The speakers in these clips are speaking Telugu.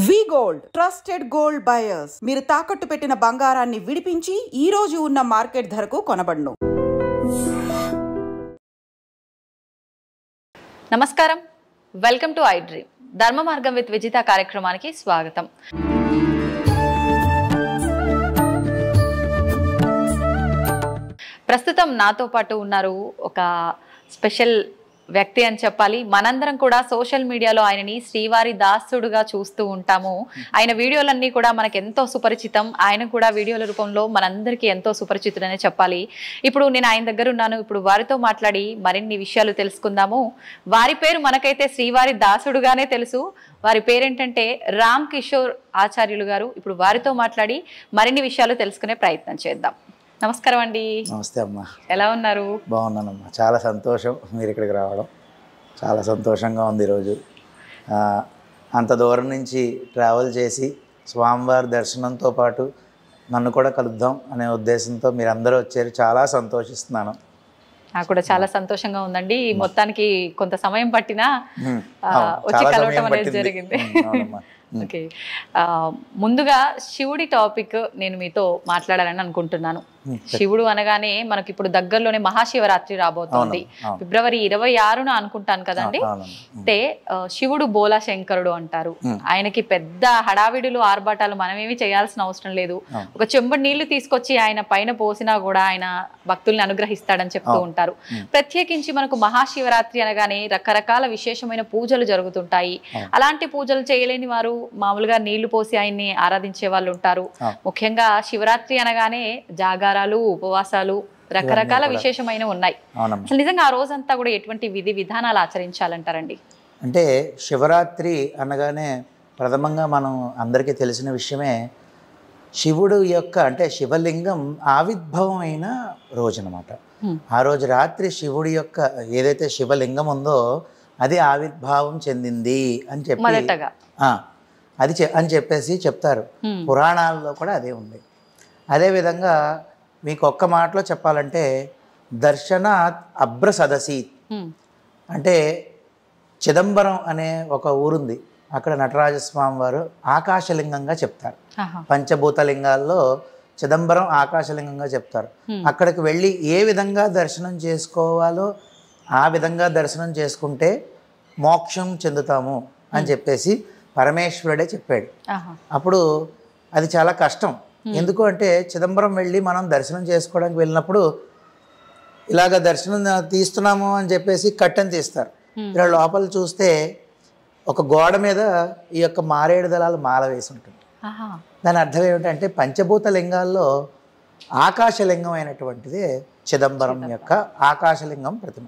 వి గోల్డ్ ట్రస్టెడ్ గోల్డ్ బయర్స్. మీరు తాకట్టు పెట్టిన బంగారాన్ని విడిపించి ఈ రోజు ఉన్న మార్కెట్ ధరకు కొనబడును. నమస్కారం, వెల్కమ్ టు ఐ డ్రీమ్. ధర్మ మార్గం విత్ విజిత కార్యక్రమానికి స్వాగతం. ప్రస్తుతం నాతో పాటు ఉన్నారు ఒక స్పెషల్ వ్యక్తి అని చెప్పాలి. మనందరం కూడా సోషల్ మీడియాలో ఆయనని శ్రీవారి దాసుడుగా చూస్తూ ఉంటాము. ఆయన వీడియోలన్నీ కూడా మనకు ఎంతో సుపరిచితం. ఆయన కూడా వీడియోల రూపంలో మనందరికీ ఎంతో సుపరిచితుడనే చెప్పాలి. ఇప్పుడు నేను ఆయన దగ్గర ఉన్నాను. ఇప్పుడు వారితో మాట్లాడి మరిన్ని విషయాలు తెలుసుకుందాము. వారి పేరు మనకైతే శ్రీవారి దాసుడుగానే తెలుసు. వారి పేరేంటంటే రామ్ కిషోర్ ఆచార్యులు గారు. ఇప్పుడు వారితో మాట్లాడి మరిన్ని విషయాలు తెలుసుకునే ప్రయత్నం చేద్దాం. నమస్కారం అండి. నమస్తే అమ్మా, ఎలా ఉన్నారు? బాగున్నానమ్మా. చాలా సంతోషం మీరు ఇక్కడికి రావడం, చాలా సంతోషంగా ఉంది ఈరోజు. అంత దూరం నుంచి ట్రావెల్ చేసి స్వామివారి దర్శనంతో పాటు నన్ను కూడా కలుద్దాం అనే ఉద్దేశంతో మీరందరూ వచ్చారు. చాలా సంతోషిస్తున్నాను. నాకు కూడా చాలా సంతోషంగా ఉందండి. మొత్తానికి కొంత సమయం పట్టినా వచ్చి కలవటం అనేది జరిగింది. ఓకే, ముందుగా శివుడి టాపిక్ నేను మీతో మాట్లాడాలని అనుకుంటున్నాను. శివుడు అనగానే మనకి ఇప్పుడు దగ్గరలోనే మహాశివరాత్రి రాబోతోంది. ఫిబ్రవరి 26న అనుకుంటాను కదండి. అంటే శివుడు బోలా శంకరుడు అంటారు. ఆయనకి పెద్ద హడావిడులు ఆర్భాటాలు మనమేమి చేయాల్సిన అవసరం లేదు. ఒక చెంబు నీళ్లు తీసుకొచ్చి ఆయన పైన పోసినా కూడా ఆయన భక్తుల్ని అనుగ్రహిస్తాడని చెప్తూ ఉంటారు. ప్రత్యేకించి మనకు మహాశివరాత్రి అనగానే రకరకాల విశేషమైన పూజలు జరుగుతుంటాయి. అలాంటి పూజలు చేయలేని వారు మామూలుగా నీళ్లు పోసి ఆయన్ని ఆరాధించే వాళ్ళు ఉంటారు. ముఖ్యంగా శివరాత్రి అనగానే జాగారాలు, ఉపవాసాలు, రకరకాల విశేషమైన ఉన్నాయి. అసలు నిజంగా ఆ రోజంతా కూడా ఎటువంటి విధి విధానాలు ఆచరించాలంటారండి? అంటే శివరాత్రి అనగానే ప్రథమంగా మనం అందరికీ తెలిసిన విషయమే శివుడు యొక్క అంటే శివలింగం ఆవిర్భవం అయిన రోజు అనమాట. ఆ రోజు రాత్రి శివుడి యొక్క ఏదైతే శివలింగం ఉందో అది ఆవిర్భావం చెందింది అని చెప్పి అని చెప్పేసి చెప్తారు. పురాణాల్లో కూడా అదే ఉంది. అదేవిధంగా మీకు ఒక్క మాటలో చెప్పాలంటే దర్శనాత్ అభ్ర సదసి అంటే చిదంబరం అనే ఒక ఊరుంది. అక్కడ నటరాజస్వామి వారు ఆకాశలింగంగా చెప్తారు. పంచభూతలింగాల్లో చిదంబరం ఆకాశలింగంగా చెప్తారు. అక్కడికి వెళ్ళి ఏ విధంగా దర్శనం చేసుకోవాలో ఆ విధంగా దర్శనం చేసుకుంటే మోక్షం చెందుతాము అని చెప్పేసి పరమేశ్వరుడే చెప్పాడు. అప్పుడు అది చాలా కష్టం. ఎందుకు అంటే చిదంబరం వెళ్ళి మనం దర్శనం చేసుకోవడానికి వెళ్ళినప్పుడు ఇలాగ దర్శనం తీస్తున్నాము అని చెప్పేసి కట్టెని తీస్తారు. ఇలా లోపల చూస్తే ఒక గోడ మీద ఈ యొక్క మారేడు దళాలు మాల వేసి ఉంటుంది. దాని అర్థం ఏమిటంటే పంచభూత లింగాల్లో ఆకాశలింగం అయినటువంటిది చిదంబరం యొక్క ఆకాశలింగం ప్రతిమ.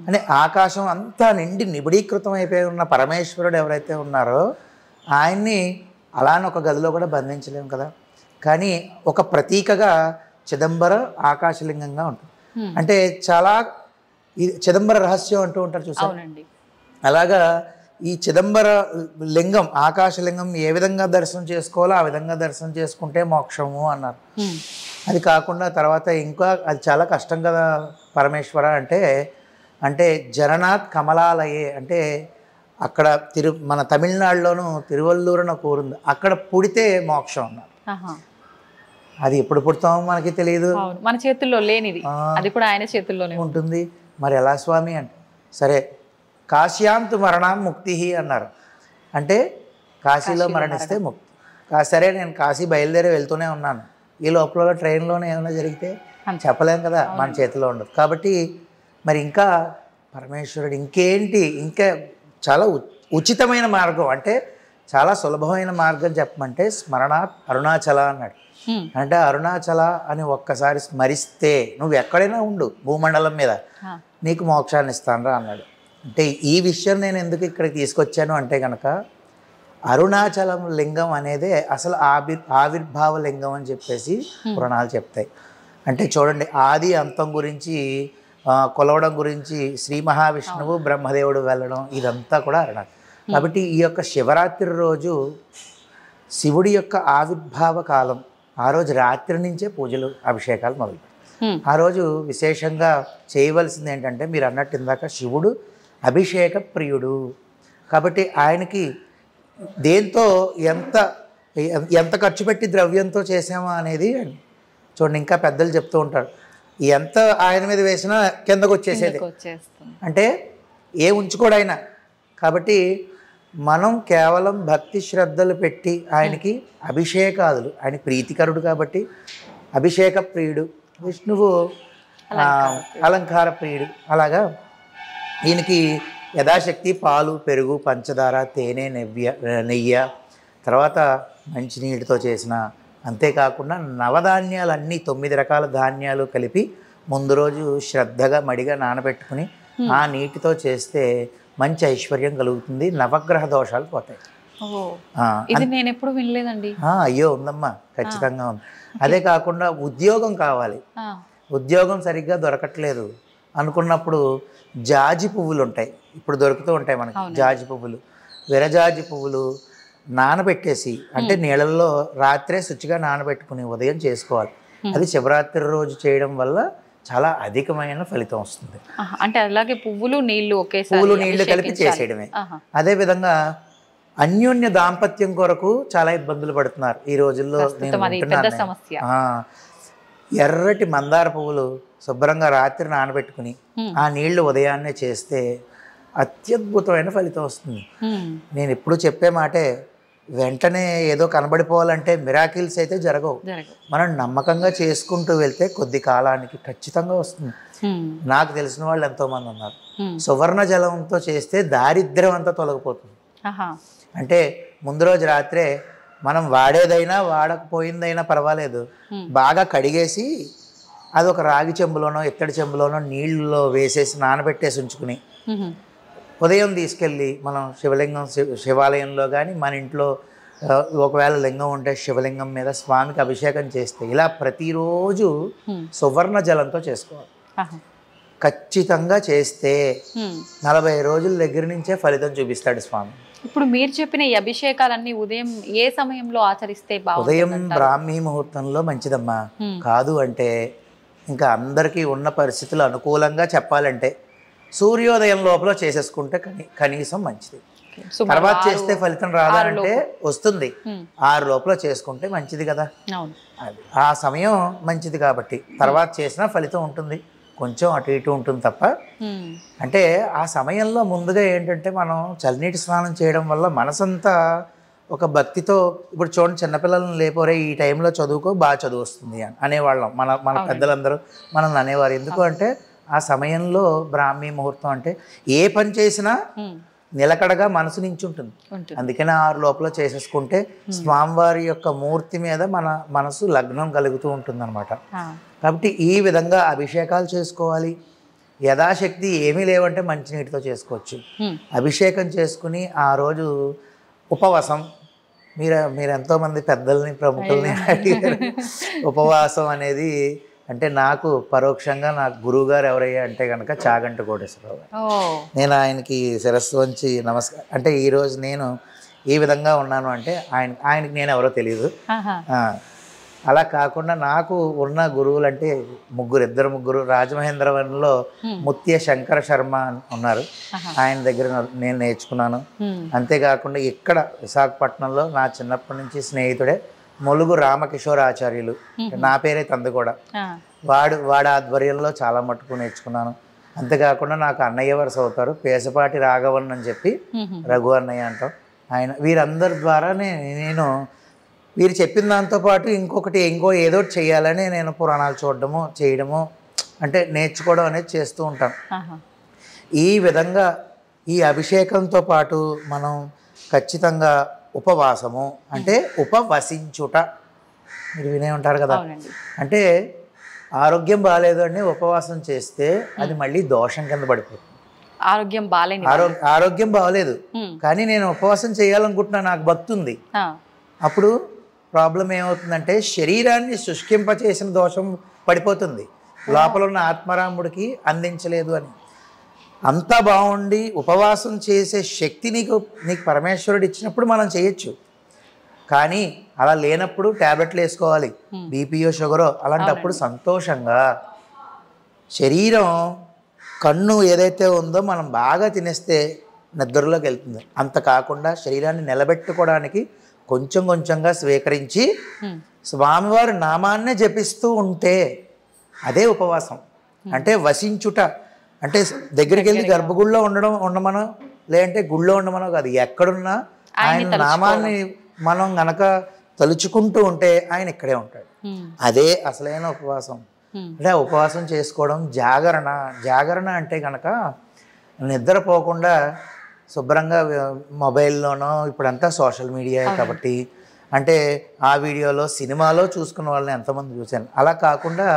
అంటే ఆకాశం అంతా నిండి నిబిడీకృతం అయిపోయి ఉన్న పరమేశ్వరుడు ఎవరైతే ఉన్నారో ఆయన్ని అలానే ఒక గదిలో కూడా బంధించలేము కదా. కానీ ఒక ప్రతీకగా చిదంబర ఆకాశలింగంగా ఉంటుంది. అంటే చాలా ఈ చిదంబర రహస్యం అంటూ ఉంటారు చూసారు. అలాగా ఈ చిదంబర లింగం ఆకాశలింగం ఏ విధంగా దర్శనం చేసుకోవాలో ఆ విధంగా దర్శనం చేసుకుంటే మోక్షము అన్నారు. అది కాకుండా తర్వాత ఇంకా అది చాలా కష్టం కదా పరమేశ్వర అంటే జగన్నాథ్ కమలాలయే అంటే అక్కడ మన తమిళనాడులోనూ తిరువల్లూరు అని ఒక ఊరుంది. అక్కడ పుడితే మోక్షం అన్నారు. అది ఎప్పుడు పుడతామో మనకి తెలియదు, మన చేతుల్లో లేనిది, అది కూడా ఆయన చేతుల్లోనే ఉంటుంది. మరి ఎలా స్వామి అంటే సరే కాశ్యాంతు మరణం ముక్తి అన్నారు. అంటే కాశీలో మరణిస్తే ముక్తి. సరే నేను కాశీ బయలుదేరి వెళ్తూనే ఉన్నాను. ఈ లోపల ట్రైన్లోనే ఏమైనా జరిగితే చెప్పలేం కదా, మన చేతిలో ఉండదు. కాబట్టి మరి ఇంకా పరమేశ్వరుడు ఇంకేంటి, ఇంకా చాలా ఉచితమైన మార్గం అంటే చాలా సులభమైన మార్గం చెప్పమంటే స్మరణాత్ అరుణాచల అన్నాడు. అంటే అరుణాచల అని ఒక్కసారి స్మరిస్తే నువ్వు ఎక్కడైనా ఉండు భూమండలం మీద నీకు మోక్షాన్ని ఇస్తానరా అన్నాడు. అంటే ఈ విషయం నేను ఎందుకు ఇక్కడికి తీసుకొచ్చాను అంటే కనుక అరుణాచలం లింగం అనేదే అసలు ఆవిర్భావ లింగం అని చెప్పేసి పురాణాలు చెప్తాయి. అంటే చూడండి ఆది అంతం గురించి కొలవడం గురించి శ్రీ మహావిష్ణువు బ్రహ్మదేవుడు వెళ్ళడం ఇదంతా కూడా అరుణాచలం. కాబట్టి ఈ యొక్క శివరాత్రి రోజు శివుడి యొక్క ఆవిర్భావ కాలం. ఆ రోజు రాత్రి నుంచే పూజలు అభిషేకాలు మొదలు. ఆ రోజు విశేషంగా చేయవలసింది ఏంటంటే మీరు అన్నట్టు ఇందాక శివుడు అభిషేక ప్రియుడు కాబట్టి ఆయనకి దేంతో ఎంత ఎంత ఖర్చు పెట్టి ద్రవ్యంతో చేసామా అనేది చూడండి. ఇంకా పెద్దలు చెప్తూ ఉంటారు, ఎంత ఆయన మీద వేసినా కిందకు వచ్చేసేది, అంటే ఏ ఉంచుకోడు ఆయన. కాబట్టి మనం కేవలం భక్తి శ్రద్ధలు పెట్టి ఆయనకి అభిషేకాదులు, ఆయన ప్రీతికరుడు కాబట్టి అభిషేక ప్రియుడు, విష్ణువు అలంకార ప్రియుడు. అలాగా ఈయనకి యథాశక్తి పాలు, పెరుగు, పంచదార, తేనె, నెయ్యి, తర్వాత మంచినీటితో చేసిన, అంతేకాకుండా నవధాన్యాలన్నీ 9 రకాల ధాన్యాలు కలిపి ముందు రోజు శ్రద్ధగా మడిగా నానబెట్టుకుని ఆ నీటితో చేస్తే మంచి ఐశ్వర్యం కలుగుతుంది, నవగ్రహ దోషాలు పోతాయి. ఇది నేను ఎప్పుడు వినలేదండి. అయ్యో ఉందమ్మా, ఖచ్చితంగా ఉంది. అదే కాకుండా ఉద్యోగం కావాలి, ఉద్యోగం సరిగ్గా దొరకట్లేదు అనుకున్నప్పుడు జాజి పువ్వులు ఉంటాయి, ఇప్పుడు దొరుకుతూ ఉంటాయి మనకి జాజి పువ్వులు, విరజాజి పువ్వులు నానబెట్టేసి, అంటే నీళ్ళల్లో రాత్రే శుచిగా నానబెట్టుకుని ఉదయం చేసుకోవాలి. అది శివరాత్రి రోజు చేయడం వల్ల చాలా అధికమైన ఫలితం వస్తుంది. అంటే అలాగే పువ్వులు నీళ్లు కలిపి చేసేయడమే. అదేవిధంగా అన్యోన్య దాంపత్యం కొరకు చాలా ఇబ్బందులు పడుతున్నారు ఈ రోజుల్లో. ఎర్రటి మందార పువ్వులు శుభ్రంగా రాత్రి నానబెట్టుకుని ఆ నీళ్లు ఉదయాన్నే చేస్తే అత్యద్భుతమైన ఫలితం వస్తుంది. నేను ఎప్పుడు చెప్పే మాటే, వెంటనే ఏదో కనబడిపోవాలంటే మిరాకిల్స్ అయితే జరగవు. మనం నమ్మకంగా చేసుకుంటూ వెళ్తే కొద్ది కాలానికి ఖచ్చితంగా వస్తుంది. నాకు తెలిసిన వాళ్ళు ఎంతోమంది ఉన్నారు, సువర్ణ జలంతో చేస్తే దారిద్ర్యం అంతా తొలగిపోతుంది. అంటే ముందు రోజు రాత్రే మనం వాడేదైనా వాడకపోయిందైనా పర్వాలేదు, బాగా కడిగేసి అది ఒక రాగి చెంబులోనో ఇత్తడి చెంబులోనో నీళ్ళలో వేసేసి నానబెట్టేసి ఉంచుకుని ఉదయం తీసుకెళ్ళి మనం శివాలయంలో కానీ మన ఇంట్లో ఒకవేళ లింగం ఉంటే శివలింగం మీద స్వామికి అభిషేకం చేస్తే, ఇలా ప్రతిరోజు సువర్ణ జలంతో చేసుకోవాలి. ఖచ్చితంగా చేస్తే 40 రోజుల దగ్గర నుంచే ఫలితం చూపిస్తాడు స్వామి. ఇప్పుడు మీరు చెప్పిన ఈ అభిషేకాలన్నీ ఉదయం ఏ సమయంలో ఆచరిస్తే బాగుంటుంది? ఉదయం బ్రాహ్మీ ముహూర్తంలో మంచిదమ్మా. కాదు అంటే ఇంకా అందరికీ ఉన్న పరిస్థితులు అనుకూలంగా చెప్పాలంటే సూర్యోదయం లోపల చేసేసుకుంటే కనీసం మంచిది. తర్వాత చేస్తే ఫలితం రాదంటే వస్తుంది, 6 లోపల చేసుకుంటే మంచిది కదా. ఆ సమయం మంచిది కాబట్టి తర్వాత చేసినా ఫలితం ఉంటుంది, కొంచెం అటు ఇటు ఉంటుంది తప్ప. అంటే ఆ సమయంలో ముందుగా ఏంటంటే మనం చల్లనీటి స్నానం చేయడం వల్ల మనసంతా ఒక భక్తితో, ఇప్పుడు చూడండి చిన్నపిల్లలను లేపోరే ఈ టైంలో చదువుకో బాగా చదువు వస్తుంది అని అనేవాళ్ళం, మన పెద్దలందరూ మనల్ని అనేవారు. ఎందుకు అంటే ఆ సమయంలో బ్రాహ్మీ ముహూర్తం అంటే ఏ పని చేసినా నిలకడగా మనసు నించుంటుంది. అందుకని 6 లోపల చేసేసుకుంటే స్వామివారి యొక్క మూర్తి మీద మన మనసు లగ్నం కలుగుతూ ఉంటుంది అనమాట. కాబట్టి ఈ విధంగా అభిషేకాలు చేసుకోవాలి. యథాశక్తి ఏమీ లేవంటే మంచినీటితో చేసుకోవచ్చు. అభిషేకం చేసుకుని ఆ రోజు ఉపవాసం, మీరు ఎంతోమంది పెద్దల్ని ప్రముఖుల్ని అడిగారు. ఉపవాసం అనేది అంటే నాకు పరోక్షంగా నాకు గురువు గారు ఎవరయ్యా అంటే కనుక చాగంటి కోటేశ్వరరావు గారు. నేను ఆయనకి శిరస్సు వంచి నమస్కారం. అంటే ఈరోజు నేను ఈ విధంగా ఉన్నాను అంటే ఆయనకి నేను ఎవరో తెలియదు. అలా కాకుండా నాకు ఉన్న గురువులు అంటే ఇద్దరు ముగ్గురు. రాజమహేంద్రవరంలో ముత్య శంకర శర్మ ఉన్నారు, ఆయన దగ్గర నేను నేర్చుకున్నాను. అంతేకాకుండా ఇక్కడ విశాఖపట్నంలో నా చిన్నప్పటి నుంచి స్నేహితుడే మొలుగు రామకిషోరాచార్యులు, నా పేరే తంది కూడా, వాడి ఆధ్వర్యంలో చాలా మట్టుకు నేర్చుకున్నాను. అంతేకాకుండా నాకు అన్నయ్య వరుస అవుతారు, పేసపాటి రాఘవన్ అని చెప్పి రఘు అన్నయ్య అంటాం. వీరందరి ద్వారానే నేను వీరు చెప్పిన దాంతోపాటు ఇంకో ఏదో చేయాలని నేను పురాణాలు చూడడము చేయడము అంటే నేర్చుకోవడం అనేది చేస్తూ ఉంటాను. ఈ విధంగా ఈ అభిషేకంతో పాటు మనం ఖచ్చితంగా ఉపవాసము అంటే ఉపవసించుట మీరు వినే ఉంటారు కదా. అంటే ఆరోగ్యం బాగాలేదు అని ఉపవాసం చేస్తే అది మళ్ళీ దోషం కింద పడిపోతుంది. ఆరోగ్యం బాగలేదు కానీ నేను ఉపవాసం చేయాలనుకుంటున్నా, నాకు భక్తి ఉంది, అప్పుడు ప్రాబ్లం ఏమవుతుందంటే శరీరాన్ని శుష్కింపచేసిన దోషం పడిపోతుంది, లోపల ఉన్న ఆత్మరాముడికి అందించలేదు అని. అంతా బాగుండి ఉపవాసం చేసే శక్తి నీకు పరమేశ్వరుడు ఇచ్చినప్పుడు మనం చేయొచ్చు. కానీ అలా లేనప్పుడు ట్యాబ్లెట్లు వేసుకోవాలి, బీపీయో షుగరో. అలాంటప్పుడు సంతోషంగా శరీరం కన్ను ఏదైతే ఉందో మనం బాగా తినేస్తే నిద్రలోకి వెళ్తుంది. అంత కాకుండా శరీరాన్ని నిలబెట్టుకోవడానికి కొంచెం కొంచెంగా స్వీకరించి స్వామివారి నామాన్నే జపిస్తూ ఉంటే అదే ఉపవాసం. అంటే వసించుట అంటే దగ్గరికి వెళ్ళి గర్భగుడిలో ఉండమనో లేదంటే గుళ్ళో ఉండమనో కాదు, ఎక్కడున్నా ఆయన నామాన్ని మనం గనక తలుచుకుంటూ ఉంటే ఆయన ఇక్కడే ఉంటాడు. అదే అసలైన ఉపవాసం. అంటే ఉపవాసం చేసుకోవడం జాగరణ అంటే కనుక నిద్రపోకుండా శుభ్రంగా మొబైల్లోనో ఇప్పుడంతా సోషల్ మీడియా కాబట్టి అంటే ఆ వీడియోలో సినిమాలో చూసుకున్న వాళ్ళని ఎంతమంది చూశాను. అలా కాకుండా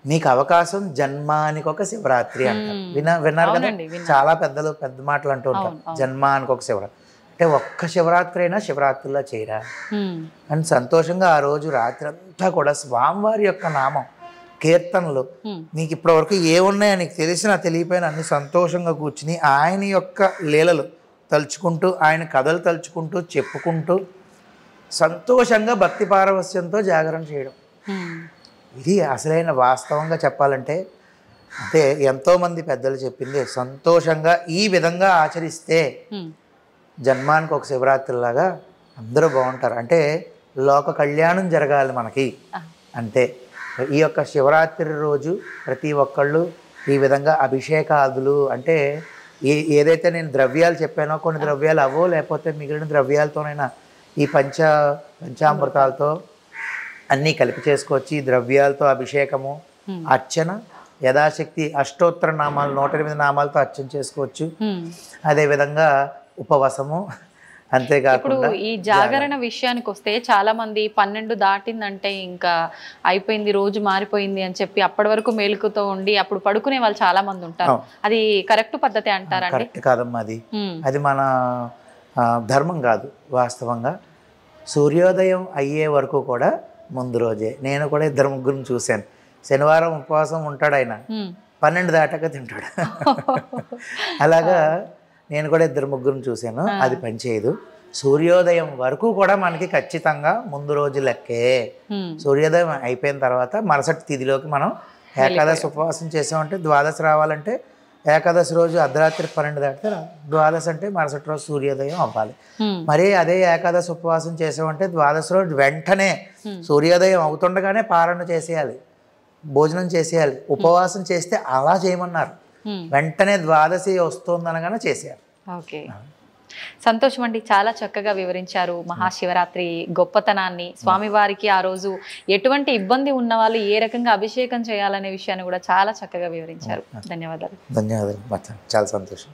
మీకు అవకాశం జన్మానికి ఒక శివరాత్రి అంటారు. విన్నారు కదా, చాలా పెద్ద మాటలు అంటూ ఉంటారు. జన్మానికి ఒక శివరాత్రి అంటే ఒక్క శివరాత్రి అయినా శివరాత్రిలో చేయరా అని సంతోషంగా ఆ రోజు రాత్రి అంతా కూడా స్వామివారి యొక్క నామం కీర్తనలు నీకు ఇప్పటివరకు ఏమున్నాయో నీకు తెలిసినా తెలియపోయినా అన్ని సంతోషంగా కూర్చుని ఆయన యొక్క లీలలు తలుచుకుంటూ ఆయన కథలు తలుచుకుంటూ చెప్పుకుంటూ సంతోషంగా భక్తి పారవస్యంతో జాగరణ చేయడం. ఇది అసలైన వాస్తవంగా చెప్పాలంటే అంటే ఎంతోమంది పెద్దలు చెప్పింది సంతోషంగా ఈ విధంగా ఆచరిస్తే జన్మానికి ఒక శివరాత్రిలాగా అందరూ బాగుంటారు. అంటే లోక కళ్యాణం జరగాలి మనకి అంతే. ఈ యొక్క శివరాత్రి రోజు ప్రతి ఒక్కళ్ళు ఈ విధంగా అభిషేకాదులు అంటే ఏదైతే నేను ద్రవ్యాలు చెప్పానో కొన్ని ద్రవ్యాలు అవో లేకపోతే మిగిలిన ద్రవ్యాలతోనైనా ఈ పంచామృతాలతో అన్నీ కలిపి చేసుకోవచ్చు. ఈ ద్రవ్యాలతో అభిషేకము అర్చన యథాశక్తి అష్టోత్తర నామాలు 108 నామాలతో అర్చన చేసుకోవచ్చు. అదేవిధంగా ఉపవాసము అంతేకాకుండా ఈ జాగరణ విషయానికి వస్తే చాలా మంది 12 దాటిందంటే ఇంకా అయిపోయింది, రోజు మారిపోయింది అని చెప్పి అప్పటి వరకు మేలుకుతో ఉండి అప్పుడు పడుకునే వాళ్ళు చాలా మంది ఉంటారు. అది కరెక్ట్ పద్ధతి అంటారా? కరెక్ట్ కాదమ్మా, అది మన ధర్మం కాదు. వాస్తవంగా సూర్యోదయం అయ్యే వరకు కూడా ముందు రోజే నేను కూడా 2-3 చూశాను. శనివారం ఉపవాసం ఉంటాడు ఆయన, 12 దాటాక తింటాడు. అలాగా నేను కూడా 2-3 చూశాను. అది పనిచేయదు. సూర్యోదయం వరకు కూడా మనకి ఖచ్చితంగా ముందు రోజు లెక్కే. సూర్యోదయం అయిపోయిన తర్వాత మరుసటి తిథిలోకి మనం ఏకాదశి ఉపవాసం చేసామంటే ద్వాదశి రావాలంటే ఏకాదశి రోజు అర్ధరాత్రి 12 దాటితే ద్వాదశి అంటే మరుసటి రోజు సూర్యోదయం అవ్వాలి. మరి అదే ఏకాదశి ఉపవాసం చేసామంటే ద్వాదశి రోజు వెంటనే సూర్యోదయం అవుతుండగానే పారణ చేసేయాలి, భోజనం చేసేయాలి. ఉపవాసం చేస్తే అలా చేయమన్నారు. వెంటనే ద్వాదశి వస్తుందనగానే చేసేయాలి. ఓకే, సంతోషం అండి. చాలా చక్కగా వివరించారు మహాశివరాత్రి గొప్పతనాన్ని, స్వామివారికి ఆ రోజు ఎటువంటి ఇబ్బంది ఉన్న వాళ్ళు ఏ రకంగా అభిషేకం చేయాలనే విషయాన్ని కూడా చాలా చక్కగా వివరించారు. ధన్యవాదాలు. ధన్యవాదాలు, చాలా సంతోషం.